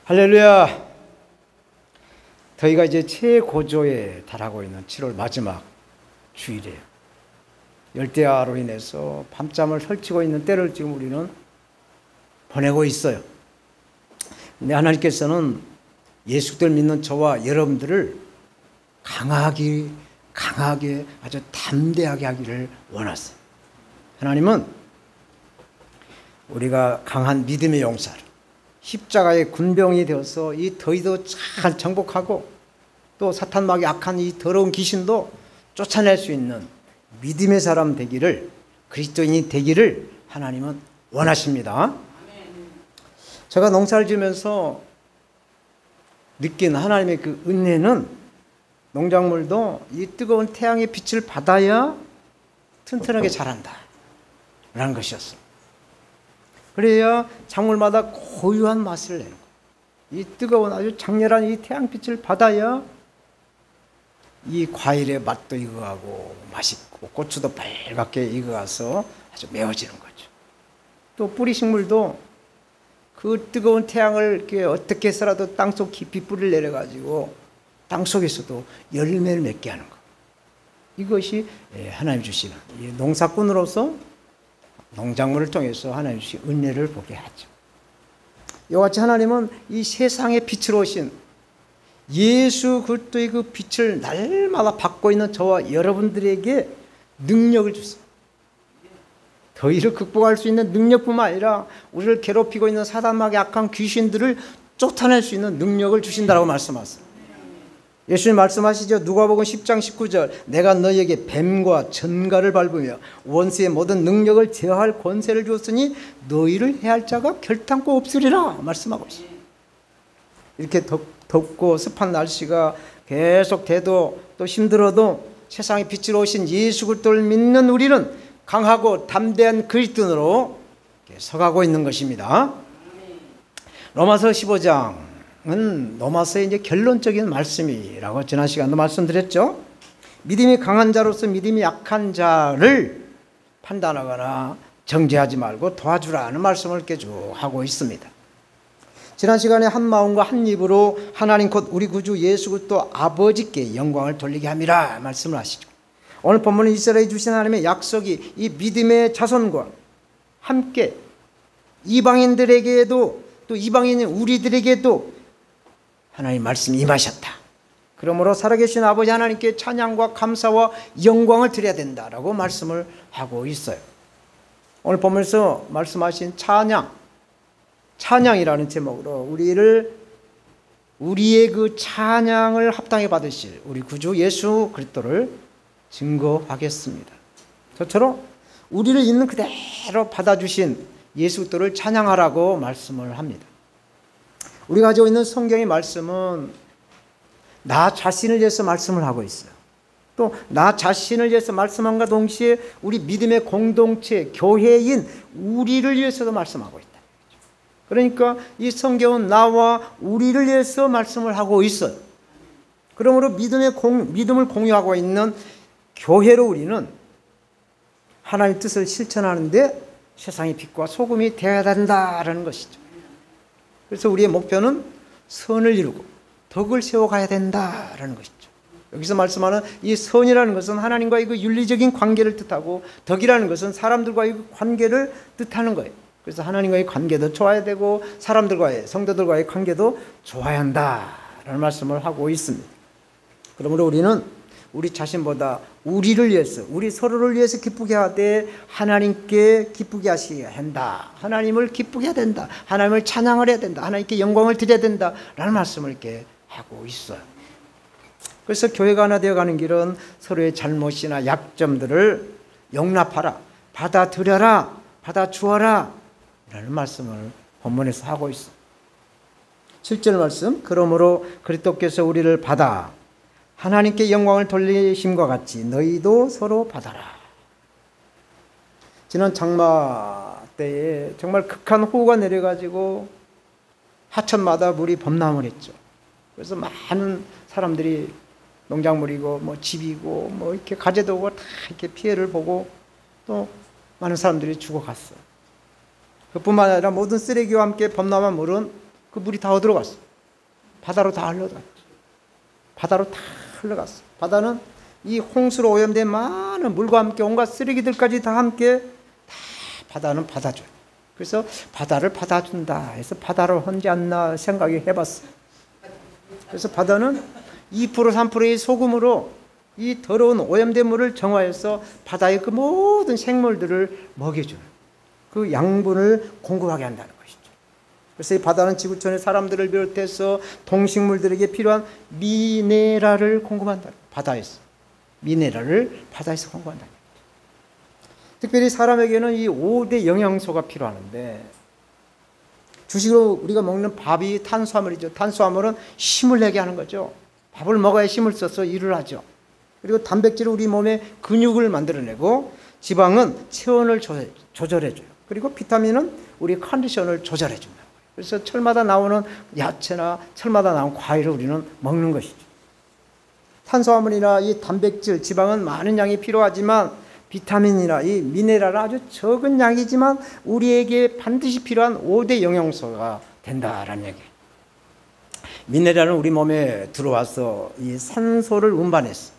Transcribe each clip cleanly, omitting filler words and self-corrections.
할렐루야. 저희가 이제 최고조에 달하고 있는 7월 마지막 주일이에요. 열대야로 인해서 밤잠을 설치고 있는 때를 지금 우리는 보내고 있어요. 근데 하나님께서는 예수를 믿는 저와 여러분들을 강하게 아주 담대하게 하기를 원하세요. 하나님은 우리가 강한 믿음의 용사를 십자가의 군병이 되어서 이 더위도 잘 정복하고 또 사탄막이 악한 이 더러운 귀신도 쫓아낼 수 있는 믿음의 사람 되기를, 그리스도인이 되기를 하나님은 원하십니다. 제가 농사를 지으면서 느낀 하나님의 그 은혜는 농작물도 이 뜨거운 태양의 빛을 받아야 튼튼하게 자란다 라는 것이었습니다. 그래야 작물마다 고유한 맛을 내는 거예요. 이 뜨거운 아주 장렬한 이 태양빛을 받아야 이 과일의 맛도 익어가고 맛있고 고추도 빨갛게 익어가서 아주 매워지는 거죠. 또 뿌리 식물도 그 뜨거운 태양을 이렇게 어떻게 해서라도 땅속 깊이 뿌리를 내려가지고 땅속에서도 열매를 맺게 하는 거. 이것이 하나님 주시는 농사꾼으로서 농작물을 통해서 하나님 주신 은혜를 보게 하죠. 이와 같이 하나님은 이 세상의 빛으로 오신 예수 그리스도의 그 빛을 날마다 받고 있는 저와 여러분들에게 능력을 주세요. 더위를 극복할 수 있는 능력뿐만 아니라 우리를 괴롭히고 있는 사단막의 악한 귀신들을 쫓아낼 수 있는 능력을 주신다고 말씀하세요. 예수님 말씀하시죠. 누가복음 10장 19절 내가 너희에게 뱀과 전갈을 밟으며 원수의 모든 능력을 제어할 권세를 주었으니 너희를 해할 자가 결탄코 없으리라 말씀하고 있어요. 이렇게 덥고 습한 날씨가 계속 돼도 또 힘들어도 세상의 빛으로 오신 예수 그리스도를 믿는 우리는 강하고 담대한 그리스도인으로 서가고 있는 것입니다. 로마서 15장 로마서의 이제 결론적인 말씀이라고 지난 시간도 말씀드렸죠. 믿음이 강한 자로서 믿음이 약한 자를 판단하거나 정죄하지 말고 도와주라는 말씀을 이렇게 쭉 하고 있습니다. 지난 시간에 한 마음과 한 입으로 하나님 곧 우리 구주 예수 그리스도 아버지께 영광을 돌리게 함이라 말씀을 하시죠. 오늘 본문은 이스라엘이 주신 하나님의 약속이 이 믿음의 자손과 함께 이방인들에게도 또 이방인인 우리들에게도 하나님 말씀이 임하셨다. 그러므로 살아계신 아버지 하나님께 찬양과 감사와 영광을 드려야 된다라고 말씀을 하고 있어요. 오늘 본문에서 말씀하신 찬양이라는 제목으로 우리의 그 찬양을 합당히 받으실 우리 구주 예수 그리스도를 증거하겠습니다. 저처럼 우리를 있는 그대로 받아주신 예수 그리스도를 찬양하라고 말씀을 합니다. 우리가 가지고 있는 성경의 말씀은 나 자신을 위해서 말씀을 하고 있어요. 또 나 자신을 위해서 말씀함과 동시에 우리 믿음의 공동체, 교회인 우리를 위해서도 말씀하고 있다. 그러니까 이 성경은 나와 우리를 위해서 말씀을 하고 있어요. 그러므로 믿음을 공유하고 있는 교회로 우리는 하나님의 뜻을 실천하는데 세상의 빛과 소금이 되어야 된다는 것이죠. 그래서 우리의 목표는 선을 이루고 덕을 세워가야 된다는 것이죠. 여기서 말씀하는 이 선이라는 것은 하나님과의 그 윤리적인 관계를 뜻하고 덕이라는 것은 사람들과의 그 관계를 뜻하는 거예요. 그래서 하나님과의 관계도 좋아야 되고 사람들과의 성도들과의 관계도 좋아야 한다라는 말씀을 하고 있습니다. 그러므로 우리는 우리 자신보다 우리를 위해서 우리 서로를 위해서 기쁘게 하되 하나님께 기쁘게 하셔야 한다. 하나님을 기쁘게 해야 된다. 하나님을 찬양을 해야 된다. 하나님께 영광을 드려야 된다라는 말씀을 이렇게 하고 있어요. 그래서 교회가 하나 되어가는 길은 서로의 잘못이나 약점들을 용납하라, 받아들여라, 받아주어라 라는 말씀을 본문에서 하고 있어요. 7절 말씀 그러므로 그리스도께서 우리를 받아 하나님께 영광을 돌리심과 같이 너희도 서로 받아라. 지난 장마 때에 정말 극한 호우가 내려가지고 하천마다 물이 범람을 했죠. 그래서 많은 사람들이 농작물이고 뭐 집이고 뭐 이렇게 가재도 오고 다 이렇게 피해를 보고 또 많은 사람들이 죽어갔어요. 그뿐만 아니라 모든 쓰레기와 함께 범람한 물은 그 물이 다 어디로 갔어? 바다로 다 흘러갔지. 바다로 다 흘러갔어. 바다는 이 홍수로 오염된 많은 물과 함께 온갖 쓰레기들까지 다 함께 다 바다는 받아줘요. 그래서 바다를 받아준다 해서 바다를 헌지 않나 생각이 해봤어. 그래서 바다는 2% 3%의 소금으로 이 더러운 오염된 물을 정화해서 바다의 그 모든 생물들을 먹여줘요. 그 양분을 공급하게 한다는 것이죠. 그래서 이 바다는 지구촌의 사람들을 비롯해서 동식물들에게 필요한 미네랄을 공급한다. 바다에서 미네랄을 바다에서 공급한다. 특별히 사람에게는 이 5대 영양소가 필요하는데, 주식으로 우리가 먹는 밥이 탄수화물이죠. 탄수화물은 힘을 내게 하는 거죠. 밥을 먹어야 힘을 써서 일을 하죠. 그리고 단백질은 우리 몸에 근육을 만들어내고, 지방은 체온을 조절해줘요. 그리고 비타민은 우리 컨디션을 조절해줍니다. 그래서 철마다 나오는 야채나 철마다 나오는 과일을 우리는 먹는 것이죠. 탄수화물이나 이 단백질, 지방은 많은 양이 필요하지만 비타민이나 이 미네랄은 아주 적은 양이지만 우리에게 반드시 필요한 5대 영양소가 된다라는 얘기예요. 미네랄은 우리 몸에 들어와서 이 산소를 운반해서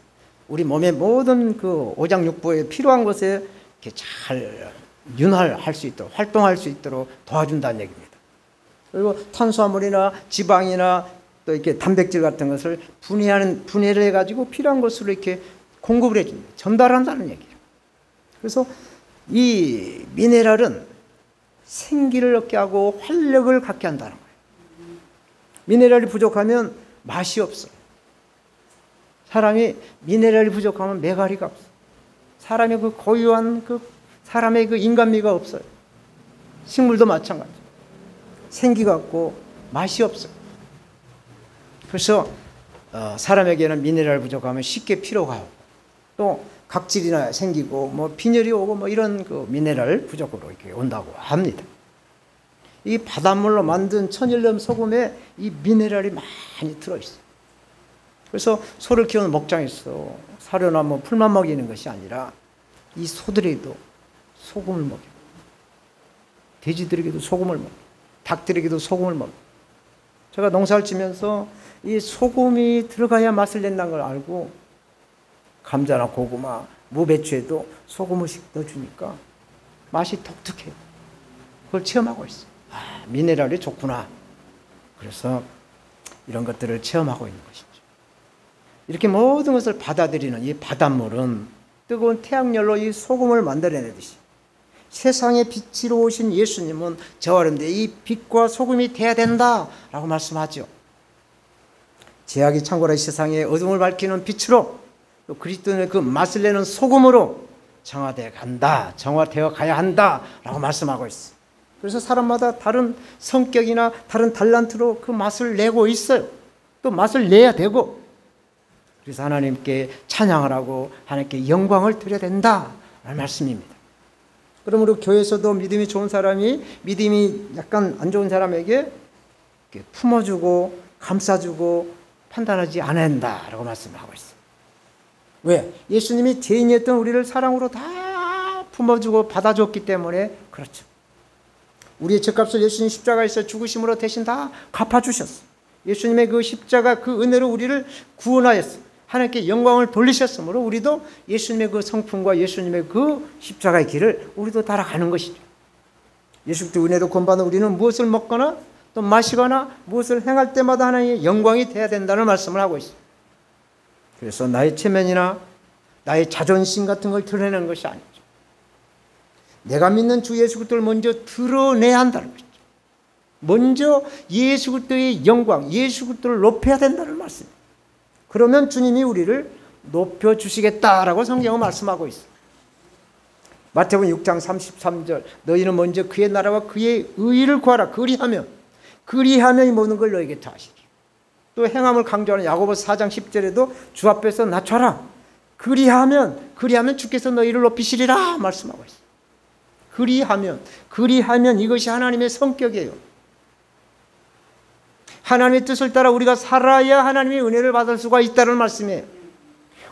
우리 몸의 모든 그 오장육부에 필요한 것에 이렇게 잘 윤활할 수 있도록, 활동할 수 있도록 도와준다는 얘기입니다. 그리고 탄수화물이나 지방이나 또 이렇게 단백질 같은 것을 분해를 해가지고 필요한 것으로 이렇게 공급을 해줍니다. 전달한다는 얘기예요. 그래서 이 미네랄은 생기를 얻게 하고 활력을 갖게 한다는 거예요. 미네랄이 부족하면 맛이 없어요. 사람이 미네랄이 부족하면 메가리가 없어요. 사람의 그 고유한 사람의 그 인간미가 없어요. 식물도 마찬가지. 생기가 없고 맛이 없어요. 그래서 사람에게는 미네랄 부족하면 쉽게 피로가 오고 또 각질이나 생기고 뭐 빈혈이 오고 뭐 이런 그 미네랄 부족으로 이렇게 온다고 합니다. 이 바닷물로 만든 천일염 소금에 이 미네랄이 많이 들어있어요. 그래서 소를 키우는 목장에서 사료나 뭐 풀만 먹이는 것이 아니라 이 소들에게도 소금을 먹여요. 돼지들에게도 소금을 먹여요. 닭들에게도 소금을 먹여요. 제가 농사를 지면서 이 소금이 들어가야 맛을 낸다는 걸 알고 감자나 고구마, 무배추에도 소금을씩 넣어주니까 맛이 독특해요. 그걸 체험하고 있어요. 아, 미네랄이 좋구나. 그래서 이런 것들을 체험하고 있는 것이죠. 이렇게 모든 것을 받아들이는 이 바닷물은 뜨거운 태양열로 이 소금을 만들어내듯이 세상의 빛으로 오신 예수님은 저와 여러분들 이 빛과 소금이 돼야 된다라고 말씀하죠. 제약이 창궐한 세상에 어둠을 밝히는 빛으로 또 그리스도의 그 맛을 내는 소금으로 정화되어 간다, 정화되어 가야 한다라고 말씀하고 있어요. 그래서 사람마다 다른 성격이나 다른 달란트로 그 맛을 내고 있어요. 또 맛을 내야 되고, 그래서 하나님께 찬양을 하고 하나님께 영광을 드려야 된다라는 말씀입니다. 그러므로 교회에서도 믿음이 좋은 사람이 믿음이 약간 안 좋은 사람에게 품어주고 감싸주고 판단하지 않아야 한다라고 말씀하고 있어요. 왜? 예수님이 죄인이었던 우리를 사랑으로 다 품어주고 받아줬기 때문에 그렇죠. 우리의 죄값을 예수님 십자가에서 죽으심으로 대신 다 갚아주셨어요. 예수님의 그 십자가 그 은혜로 우리를 구원하였어요. 하나님께 영광을 돌리셨으므로 우리도 예수님의 그 성품과 예수님의 그 십자가의 길을 우리도 따라가는 것이죠. 예수 그리스도의 은혜로 구원받은 우리는 무엇을 먹거나 또 마시거나 무엇을 행할 때마다 하나님의 영광이 돼야 된다는 말씀을 하고 있어요. 그래서 나의 체면이나 나의 자존심 같은 걸 드러내는 것이 아니죠. 내가 믿는 주 예수 그리스도를 먼저 드러내야 한다는 것이죠. 먼저 예수 그리스도의 영광, 예수 그리스도를 높여야 된다는 말씀입니다. 그러면 주님이 우리를 높여주시겠다라고 성경은 말씀하고 있어요. 마태복음 6장 33절 너희는 먼저 그의 나라와 그의 의를 구하라. 그리하면 이 모든 걸 너에게 더하시리. 또 행함을 강조하는 야고보서 4장 10절에도 주 앞에서 낮춰라. 그리하면 주께서 너희를 높이시리라 말씀하고 있어요. 그리하면 이것이 하나님의 성격이에요. 하나님의 뜻을 따라 우리가 살아야 하나님의 은혜를 받을 수가 있다는 말씀이에요.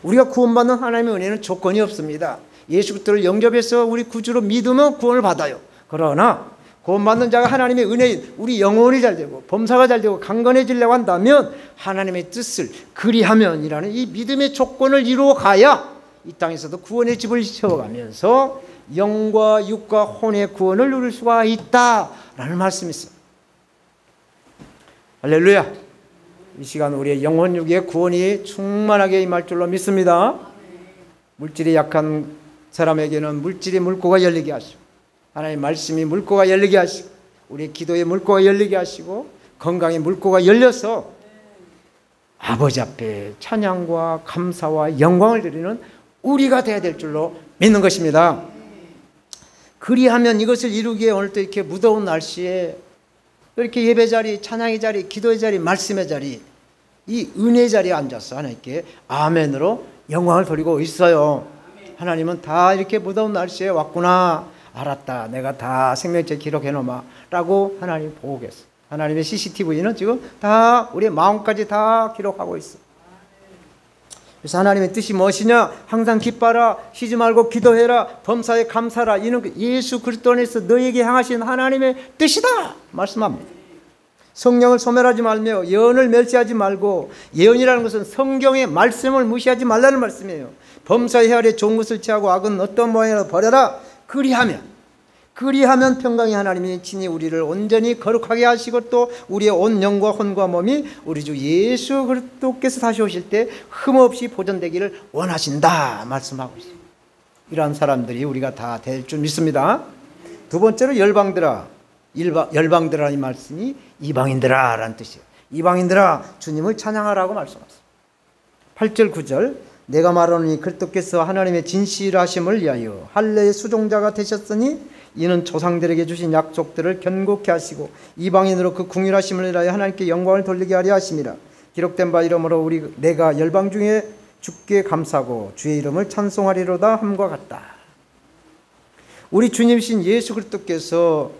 우리가 구원받는 하나님의 은혜는 조건이 없습니다. 예수 그리스도를 영접해서 우리 구주로 믿으면 구원을 받아요. 그러나 구원받는 자가 하나님의 은혜인 우리 영혼이 잘 되고 범사가 잘 되고 강건해지려고 한다면 하나님의 뜻을 그리하면이라는 이 믿음의 조건을 이루어 가야 이 땅에서도 구원의 집을 세워가면서 영과 육과 혼의 구원을 누릴 수가 있다라는 말씀이 있어요. 할렐루야. 이 시간 우리의 영혼 육의 구원이 충만하게 임할 줄로 믿습니다. 물질이 약한 사람에게는 물질의 물고가 열리게 하시고 하나님의 말씀이 물고가 열리게 하시고 우리의 기도의 물고가 열리게 하시고 건강의 물고가 열려서 아버지 앞에 찬양과 감사와 영광을 드리는 우리가 되어야 될 줄로 믿는 것입니다. 그리하면 이것을 이루기에 오늘 또 이렇게 무더운 날씨에 이렇게 예배 자리, 찬양의 자리, 기도의 자리, 말씀의 자리, 이 은혜 자리에 앉아서 하나님께 아멘으로 영광을 돌리고 있어요. 하나님은 다 이렇게 무더운 날씨에 왔구나, 알았다, 내가 다 생명체 기록해놓아 라고 하나님 보고 계세요. 하나님의 CCTV는 지금 다 우리의 마음까지 다 기록하고 있어. 그래서 하나님의 뜻이 무엇이냐? 항상 기뻐라, 쉬지 말고 기도해라, 범사에 감사라. 이는 예수 그리스도 안에서 너에게 향하신 하나님의 뜻이다 말씀합니다. 성령을 소멸하지 말며 예언을 멸시하지 말고, 예언이라는 것은 성경의 말씀을 무시하지 말라는 말씀이에요. 범사의 헤아려 좋은 것을 취하고 악은 어떤 모양이라도 버려라. 그리하면 평강의 하나님이 친히 우리를 온전히 거룩하게 하시고 또 우리의 온 영과 혼과 몸이 우리 주 예수 그리스도께서 다시 오실 때 흠없이 보존되기를 원하신다 말씀하고 있습니다. 이러한 사람들이 우리가 다 될 줄 믿습니다. 두 번째로 열방들아, 열방들아 이 말씀이 이방인들아 라는 뜻이에요. 이방인들아 주님을 찬양하라고 말씀하셨습니다. 8절 9절 내가 말하노니 그리스도께서 하나님의 진실하심을 위하여 할례의 수종자가 되셨으니 이는 조상들에게 주신 약속들을 견고케 하시고 이방인으로 그 궁휼하심을 위하여 하나님께 영광을 돌리게 하려 하심이라. 기록된 바 이러므로 내가 열방 중에 주께 감사하고 주의 이름을 찬송하리로다 함과 같다. 우리 주님이신 예수 그리스도께서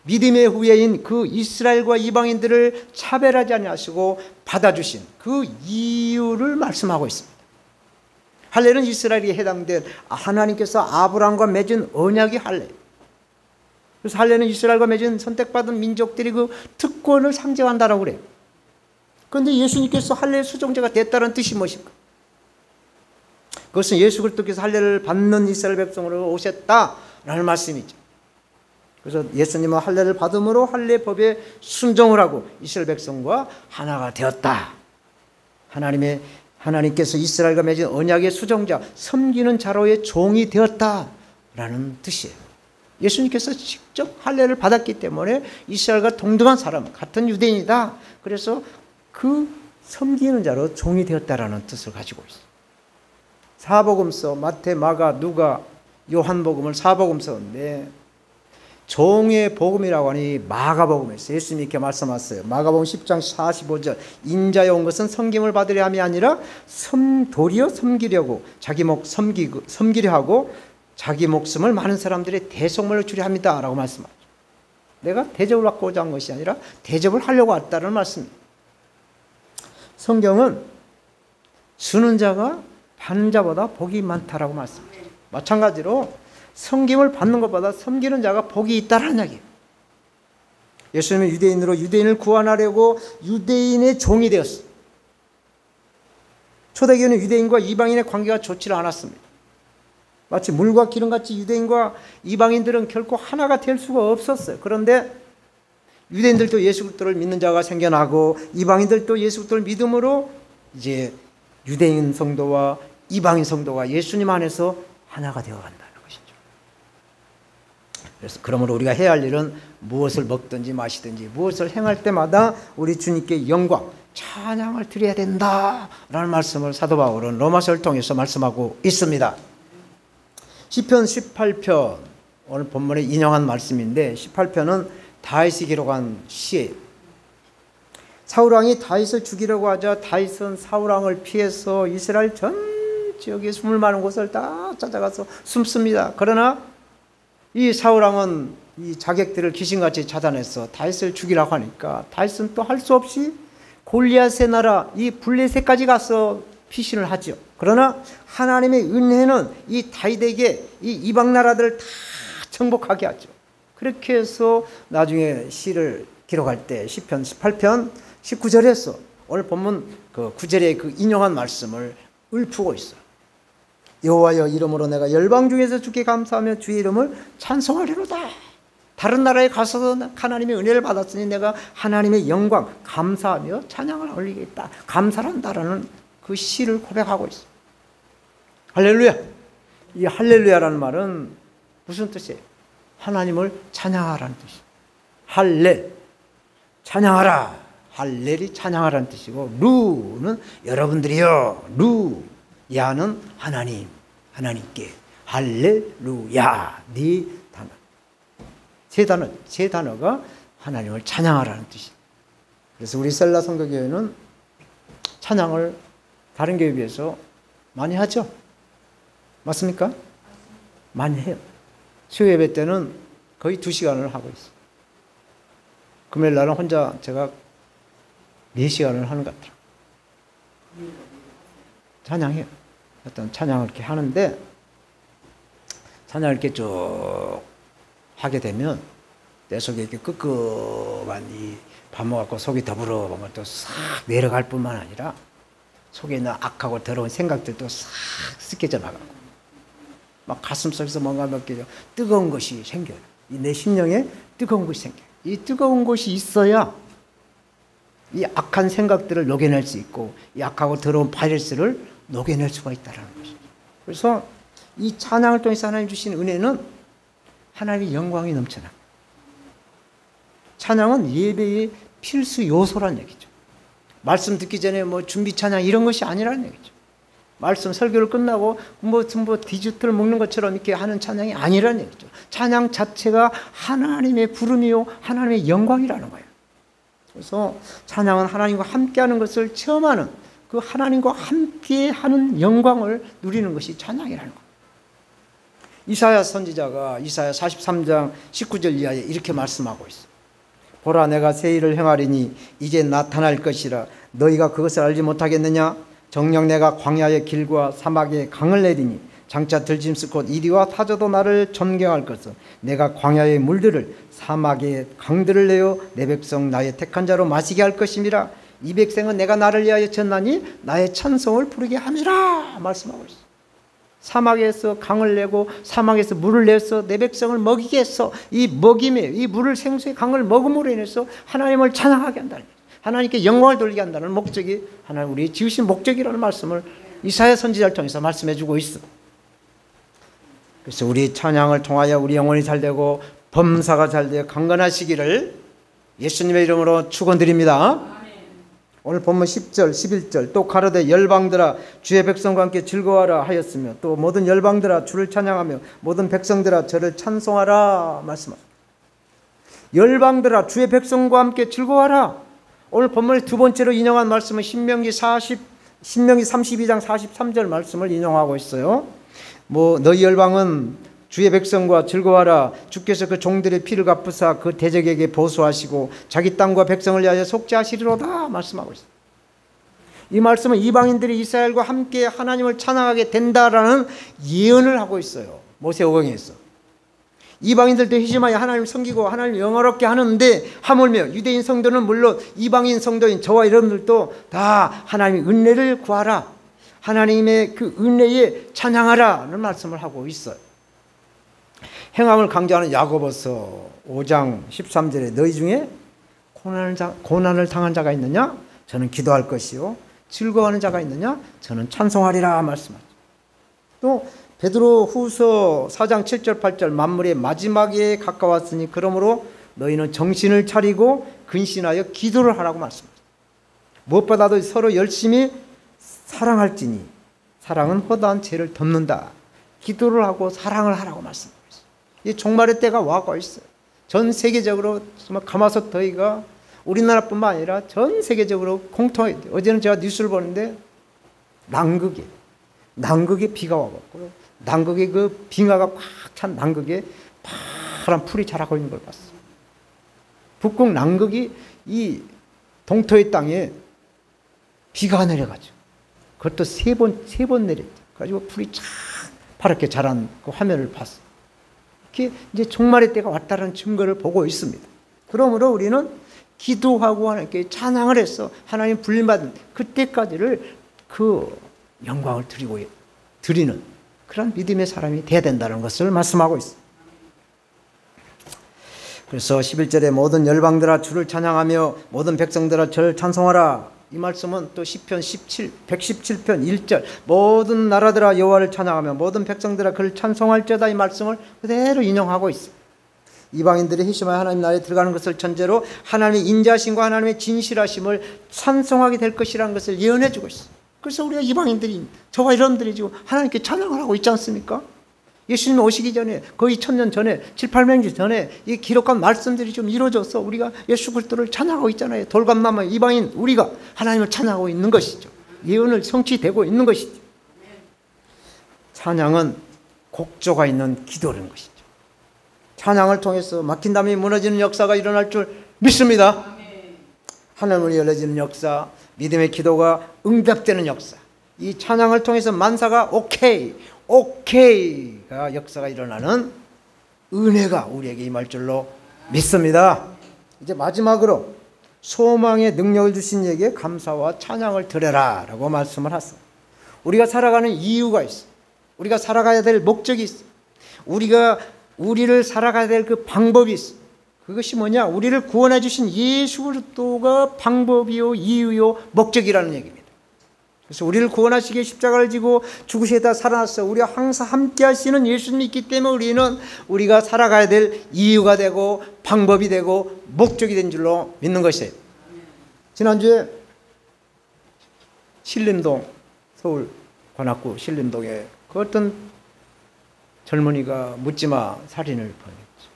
믿음의 후예인 그 이스라엘과 이방인들을 차별하지 아니하시고 받아주신 그 이유를 말씀하고 있습니다. 할례는 이스라엘에 해당된 하나님께서 아브라함과 맺은 언약이 할례. 그래서 할례는 이스라엘과 맺은 선택받은 민족들이 그 특권을 상징한다라고 그래요. 그런데 예수님께서 할례의 수종자가 됐다는 뜻이 무엇일까? 그것은 예수 그리스도께서 할례를 받는 이스라엘 백성으로 오셨다라는 말씀이죠. 그래서 예수님은 할례를 받음으로 할례법에 순종을 하고 이스라엘 백성과 하나가 되었다. 하나님께서 이스라엘과 맺은 언약의 수종자, 섬기는 자로의 종이 되었다라는 뜻이에요. 예수님께서 직접 할례를 받았기 때문에 이스라엘과 동등한 사람, 같은 유대인이다. 그래서 그 섬기는 자로 종이 되었다라는 뜻을 가지고 있어요. 사복음서 마태, 마가, 누가, 요한복음을 사복음서인데 종의 복음이라고 하니 마가복음에서 예수님이 이렇게 말씀하셨어요. 마가복음 10장 45절 인자에 온 것은 섬김을 받으려 함이 아니라 도리어 섬기려고 섬기려 하고 자기 목숨을 많은 사람들의 대속물로 주려 합니다 라고 말씀하죠. 내가 대접을 받고자 한 것이 아니라 대접을 하려고 왔다는 말씀입니다. 성경은 주는 자가 받는 자보다 복이 많다라고 말씀합니다. 마찬가지로 섬김을 받는 것보다 섬기는 자가 복이 있다라는 이야기예요. 예수님은 유대인으로 유대인을 구원하려고 유대인의 종이 되었어요. 초대교회는 유대인과 이방인의 관계가 좋지 않았습니다. 마치 물과 기름같이 유대인과 이방인들은 결코 하나가 될 수가 없었어요. 그런데 유대인들도 예수 그리스도를 믿는 자가 생겨나고 이방인들도 예수 그리스도를 믿음으로 이제 유대인 성도와 이방인 성도가 예수님 안에서 하나가 되어간다. 그래서 그러므로 우리가 해야 할 일은 무엇을 먹든지 마시든지 무엇을 행할 때마다 우리 주님께 영광, 찬양을 드려야 된다라는 말씀을 사도 바울은 로마서를 통해서 말씀하고 있습니다. 시편 18편 오늘 본문에 인용한 말씀인데 18편은 다윗이 기록한 시예요. 사울왕이 다윗을 죽이려고 하자 다윗은 사울왕을 피해서 이스라엘 전 지역에 숨을 많은 곳을 다 찾아가서 숨습니다. 그러나 이 사울왕은 이 자객들을 귀신같이 찾아내서 다윗을 죽이라고 하니까 다윗은 또 할 수 없이 골리앗의 나라 이 블레셋까지 가서 피신을 하죠. 그러나 하나님의 은혜는 이 다윗에게 이 이방 나라들을 다 정복하게 하죠. 그렇게 해서 나중에 시를 기록할 때 시편 18편 19절에서 오늘 본문 그 9절에 그 인용한 말씀을 읊고 있어요. 여호와여 이름으로 내가 열방 중에서 주께 감사하며 주의 이름을 찬송하리로다. 다른 나라에 가서도 하나님의 은혜를 받았으니 내가 하나님의 영광 감사하며 찬양을 올리겠다. 감사한다라는 그 시를 고백하고 있어요. 할렐루야. 이 할렐루야라는 말은 무슨 뜻이에요? 하나님을 찬양하라는 뜻이에요. 할렐, 찬양하라. 할렐이 찬양하라는 뜻이고, 루는 여러분들이요. 루, 야는 하나님, 하나님께. 할렐루야. 네 단어. 세 단어가 하나님을 찬양하라는 뜻이에요. 그래서 우리 셀라 성도교회는 찬양을 다른 교회에 비해서 많이 하죠? 맞습니까? 많이 해요. 수요 예배 때는 거의 2시간을 하고 있어요. 금요일 날은 혼자 제가 4시간을 하는 것 같아요. 찬양해요. 어떤 찬양을 이렇게 하는데, 찬양을 이렇게 쭉 하게 되면 내 속에 이렇게 끄끄만 이 밥 먹고 속이 더부러운 것도 싹 내려갈 뿐만 아니라 속에 있는 악하고 더러운 생각들도 싹 씻겨져 나가고, 막 가슴 속에서 뭔가 몇 개 뜨거운 것이 생겨요. 내 심령에 뜨거운 것이 생겨요. 이 뜨거운 것이 있어야 이 악한 생각들을 녹여낼 수 있고, 이 악하고 더러운 바이러스를 녹여낼 수가 있다는 것이죠. 그래서 이 찬양을 통해서 하나님 주신 은혜는 하나님의 영광이 넘쳐나. 찬양은 예배의 필수 요소란 얘기죠. 말씀 듣기 전에 뭐 준비 찬양 이런 것이 아니라는 얘기죠. 말씀 설교를 끝나고 뭐 디저트를 먹는 것처럼 이렇게 하는 찬양이 아니라는 얘기죠. 찬양 자체가 하나님의 부름이요 하나님의 영광이라는 거예요. 그래서 찬양은 하나님과 함께하는 것을 체험하는, 그 하나님과 함께하는 영광을 누리는 것이 찬양이라는 거예요. 이사야 선지자가 이사야 43장 19절 이하에 이렇게 말씀하고 있어요. 보라 내가 새 일을 행하리니 이제 나타날 것이라 너희가 그것을 알지 못하겠느냐. 정녕 내가 광야의 길과 사막의 강을 내리니 장차 들짐승 곧 이리와 타져도 나를 존경할 것은 내가 광야의 물들을 사막의 강들을 내어 내 백성 나의 택한 자로 마시게 할 것임이라. 이 백성은 내가 나를 위하여 졌나니 나의 찬송을 부르게 함이라 말씀하고 있어요. 사막에서 강을 내고 사막에서 물을 내서 내 백성을 먹이게 해서 이 먹임에 이 물을 생수의 강을 먹음으로 인해서 하나님을 찬양하게 한다는 거예요. 하나님께 영광을 돌리게 한다는 목적이 하나님 우리 지으신 목적이라는 말씀을 이사야 선지자를 통해서 말씀해 주고 있어. 그래서 우리 찬양을 통하여 우리 영혼이 잘되고 범사가 잘되어 강건하시기를 예수님의 이름으로 축원드립니다. 오늘 본문 10절 11절 또 가로되 열방들아 주의 백성과 함께 즐거워하라 하였으며 또 모든 열방들아 주를 찬양하며 모든 백성들아 저를 찬송하라 말씀합니다. 열방들아 주의 백성과 함께 즐거워하라. 오늘 본문의 두 번째로 인용한 말씀은 신명기 32장 43절 말씀을 인용하고 있어요. 뭐 너희 열방은 주의 백성과 즐거워하라. 주께서 그 종들의 피를 갚으사 그 대적에게 보수하시고 자기 땅과 백성을 위하여 속죄하시리로다 말씀하고 있습니다. 이 말씀은 이방인들이 이스라엘과 함께 하나님을 찬양하게 된다라는 예언을 하고 있어요. 모세오경에서. 이방인들도 회심하여 하나님을 섬기고 하나님을 영화롭게 하는데 하물며 유대인 성도는 물론 이방인 성도인 저와 여러분들도 다 하나님의 은혜를 구하라. 하나님의 그 은혜에 찬양하라는 말씀을 하고 있어요. 행함을 강조하는 야고보서 5장 13절에 너희 중에 고난을 당한 자가 있느냐? 저는 기도할 것이요. 즐거워하는 자가 있느냐? 저는 찬송하리라 말씀하죠. 또 베드로 후서 4장 7절 8절 만물의 마지막에 가까웠으니 그러므로 너희는 정신을 차리고 근신하여 기도를 하라고 말씀하죠. 무엇보다도 서로 열심히 사랑할지니 사랑은 허다한 죄를 덮는다. 기도를 하고 사랑을 하라고 말씀합니다. 이 종말의 때가 와고 있어요. 전 세계적으로 정말 가마솥 더위가 우리나라뿐만 아니라 전 세계적으로 공통해요. 어제는 제가 뉴스를 보는데 남극에 비가 와갖고 남극에 그 빙하가 꽉 찬 남극에 파란 풀이 자라고 있는 걸 봤어요. 북극 남극이 이 동토의 땅에 비가 내려가죠. 그것도 세 번 내렸죠. 그래가지고 풀이 쫙 파랗게 자란 그 화면을 봤어요. 그게 이제 종말의 때가 왔다는 증거를 보고 있습니다. 그러므로 우리는 기도하고 하나님께 찬양을 해서 하나님 불림받은 그때까지를 그 영광을 드리는 그런 믿음의 사람이 돼야 된다는 것을 말씀하고 있습니다. 그래서 11절에 모든 열방들아 주를 찬양하며 모든 백성들아 저를 찬송하라. 이 말씀은 또 시편 117편 1절 모든 나라들아 여호와를 찬양하며 모든 백성들아 그를 찬송할지어다 이 말씀을 그대로 인용하고 있습니다. 이방인들이 회심하여 하나님 나라에 들어가는 것을 전제로 하나님의 인자하심과 하나님의 진실하심을 찬송하게 될 것이라는 것을 예언해 주고 있어요. 그래서 우리가 이방인들이 저와 여러분들이 지금 하나님께 찬양을 하고 있지 않습니까? 예수님 오시기 전에 거의 1000년 전에 7, 800년 전에 이 기록한 말씀들이 좀 이루어져서 우리가 예수 그리스도를 찬양하고 있잖아요. 돌감남아 이방인 우리가 하나님을 찬양하고 있는 것이죠. 예언을 성취되고 있는 것이죠. 찬양은 곡조가 있는 기도라는 것이죠. 찬양을 통해서 막힌 담이 무너지는 역사가 일어날 줄 믿습니다. 하늘문이 열려지는 역사, 믿음의 기도가 응답되는 역사, 이 찬양을 통해서 만사가 오케이가 역사가 일어나는 은혜가 우리에게 임할 줄로 믿습니다. 이제 마지막으로 소망의 능력을 주신 이에게 감사와 찬양을 드려라 라고 말씀을 하셨어요. 우리가 살아가는 이유가 있어요. 우리가 살아가야 될 목적이 있어요. 우리를 살아가야 될 그 방법이 있어요. 그것이 뭐냐? 우리를 구원해 주신 예수 그리스도가 방법이요 이유요 목적이라는 얘기입니다. 그래서 우리를 구원하시기 위해 십자가를 지고 죽으시다 살아났어요. 우리와 항상 함께 하시는 예수님이 있기 때문에 우리는 우리가 살아가야 될 이유가 되고 방법이 되고 목적이 된 줄로 믿는 것이에요. 지난주에 신림동 서울 관악구 신림동에 그 어떤 젊은이가 묻지마 살인을 벌였죠.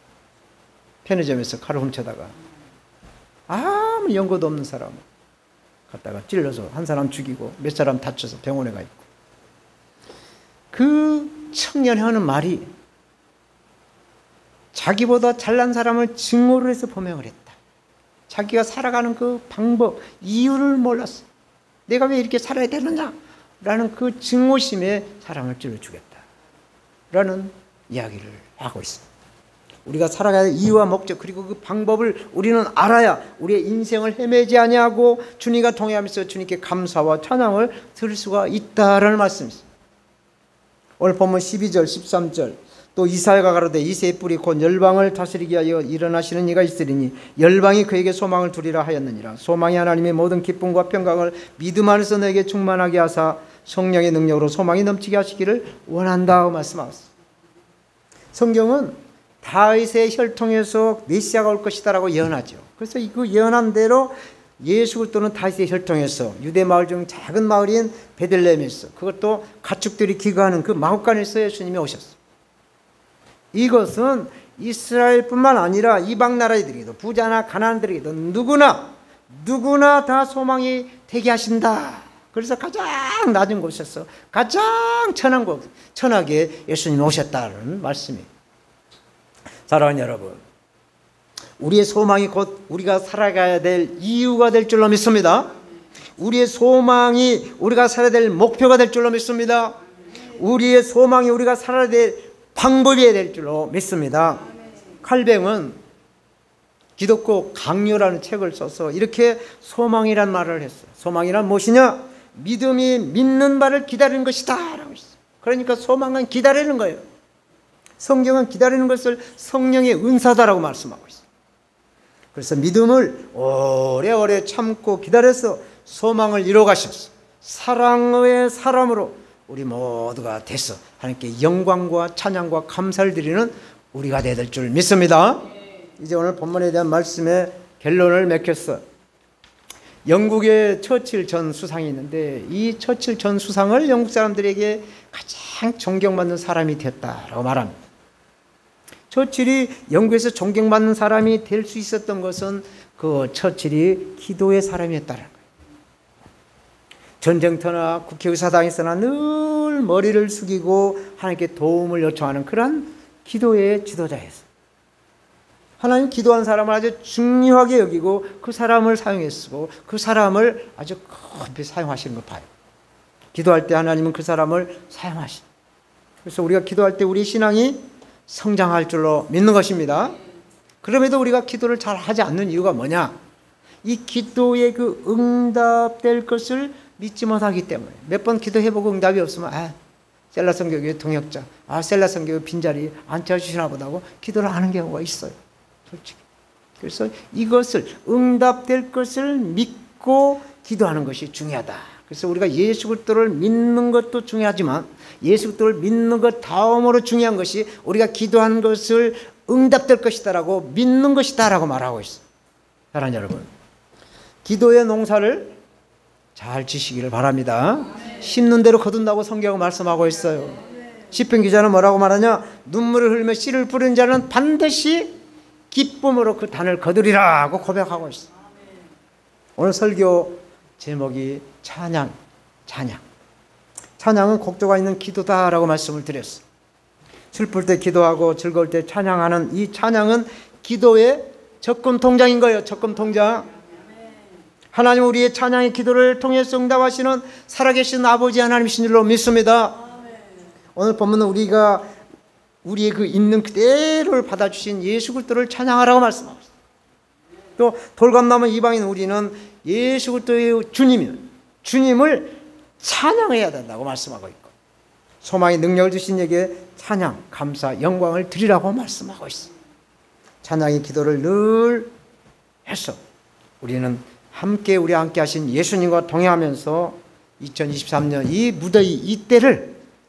편의점에서 칼을 훔쳐다가 아무 연고도 없는 사람을 갖다가 찔러서 한 사람 죽이고 몇 사람 다쳐서 병원에 가 있고, 그 청년이 하는 말이 자기보다 잘난 사람을 증오를 해서 범행을 했다. 자기가 살아가는 그 방법, 이유를 몰랐어. 내가 왜 이렇게 살아야 되느냐 라는 그 증오심에 사람을 찔러 죽였다 라는 이야기를 하고 있습니다. 우리가 살아가야 할 이유와 목적 그리고 그 방법을 우리는 알아야 우리의 인생을 헤매지 아니하고 주님과 동행하면서 주님께 감사와 찬양을 드릴 수가 있다라는 말씀입니다. 오늘 본문 12절 13절 또 이사야가 가로되 이새의 뿌리 곧 열방을 다스리기 위하여 일어나시는 이가 있으리니 열방이 그에게 소망을 두리라 하였느니라. 소망이 하나님의 모든 기쁨과 평강을 믿음 안에서 너에게 충만하게 하사 성령의 능력으로 소망이 넘치게 하시기를 원한다고 말씀하셨습니다. 성경은 다윗의 혈통에서 메시아가 올 것이다 라고 예언하죠. 그래서 그 예언한 대로 예수 그리스도는 다윗의 혈통에서 유대 마을 중 작은 마을인 베들레헴에서, 그것도 가축들이 기거하는 그 마हु간에서 예수님이 오셨어요. 이것은 이스라엘뿐만 아니라 이방 나라들에게도 부자나 가난안들에게도 누구나 다 소망이 되게 하신다. 그래서 가장 낮은 곳에서 가장 천한 곳, 천하게 예수님이 오셨다는 말씀이에요. 사랑하는 여러분, 우리의 소망이 곧 우리가 살아가야 될 이유가 될 줄로 믿습니다. 우리의 소망이 우리가 살아야 될 목표가 될 줄로 믿습니다. 우리의 소망이 우리가 살아야 될 방법이 될 줄로 믿습니다. 칼뱅은 기독교 강요라는 책을 써서 이렇게 소망이란 말을 했어요. 소망이란 무엇이냐? 믿음이 믿는 바를 기다리는 것이다 라고 했어요. 그러니까 소망은 기다리는 거예요. 성경은 기다리는 것을 성령의 은사다라고 말씀하고 있어요. 그래서 믿음을 오래오래 참고 기다려서 소망을 이루어 가셨어요. 사랑의 사람으로 우리 모두가 돼서 하나님께 영광과 찬양과 감사를 드리는 우리가 되어야 될 줄 믿습니다. 이제 오늘 본문에 대한 말씀의 결론을 맺겠어요. 영국의 처칠 전 수상이 있는데 이 처칠 전 수상을 영국 사람들에게 가장 존경받는 사람이 되었다라고 말합니다. 처칠이 영국에서 존경받는 사람이 될 수 있었던 것은 그 처칠이 기도의 사람이었다는 거예요. 전쟁터나 국회의사당에서나 늘 머리를 숙이고 하나님께 도움을 요청하는 그런 기도의 지도자였어요. 하나님 기도한 사람을 아주 중요하게 여기고 그 사람을 사용해 쓰고 그 사람을 아주 급히 사용하시는 걸 봐요. 기도할 때 하나님은 그 사람을 사용하시죠. 그래서 우리가 기도할 때 우리 신앙이 성장할 줄로 믿는 것입니다. 그럼에도 우리가 기도를 잘 하지 않는 이유가 뭐냐? 이 기도의 그 응답될 것을 믿지 못하기 때문에. 몇 번 기도해보고 응답이 없으면 셀라 성교회 동역자, 셀라 성교회 빈자리 안 채워주시나 보다고 기도를 하는 경우가 있어요, 솔직히. 그래서 이것을, 응답될 것을 믿고 기도하는 것이 중요하다. 그래서 우리가 예수 그리스도를 믿는 것도 중요하지만 예수 그리스도를 믿는 것 다음으로 중요한 것이 우리가 기도한 것을 응답될 것이다라고 믿는 것이다라고 말하고 있어요. 사랑하는 여러분, 기도의 농사를 잘 지시기를 바랍니다. 심는 대로 거둔다고 성경은 말씀하고 있어요. 시편 기자는 뭐라고 말하냐? 눈물을 흘리며 씨를 뿌리는 자는 반드시 기쁨으로 그 단을 거두리라 하고 고백하고 있어요. 오늘 설교 제목이 찬양은 곡조가 있는 기도다라고 말씀을 드렸어요. 슬플 때 기도하고 즐거울 때 찬양하는 이 찬양은 기도의 적금 통장인 거예요. 적금 통장. 하나님 우리의 찬양의 기도를 통해서 응답하시는 살아계신 아버지 하나님이신 줄로 믿습니다. 오늘 본문은 우리의 그 있는 그대로를 받아주신 예수 그리스도를 찬양하라고 말씀하고 있습니다. 또 돌감남은 이방인 우리는 예수 그리스도의 주님을 찬양해야 된다고 말씀하고 있고, 소망의 능력을 주신 이에게 찬양, 감사, 영광을 드리라고 말씀하고 있습니다. 찬양의 기도를 늘 해서 우리는 우리와 함께 하신 예수님과 동행하면서 2023년 이 무더위,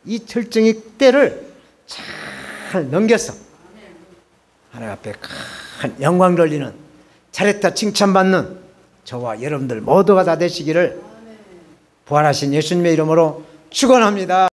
이 절정의 때를 잘 넘겨서 하나님 앞에 큰 영광 돌리는, 잘했다 칭찬받는 저와 여러분들 모두가 다 되시기를 부활하신 예수님의 이름으로 축원합니다.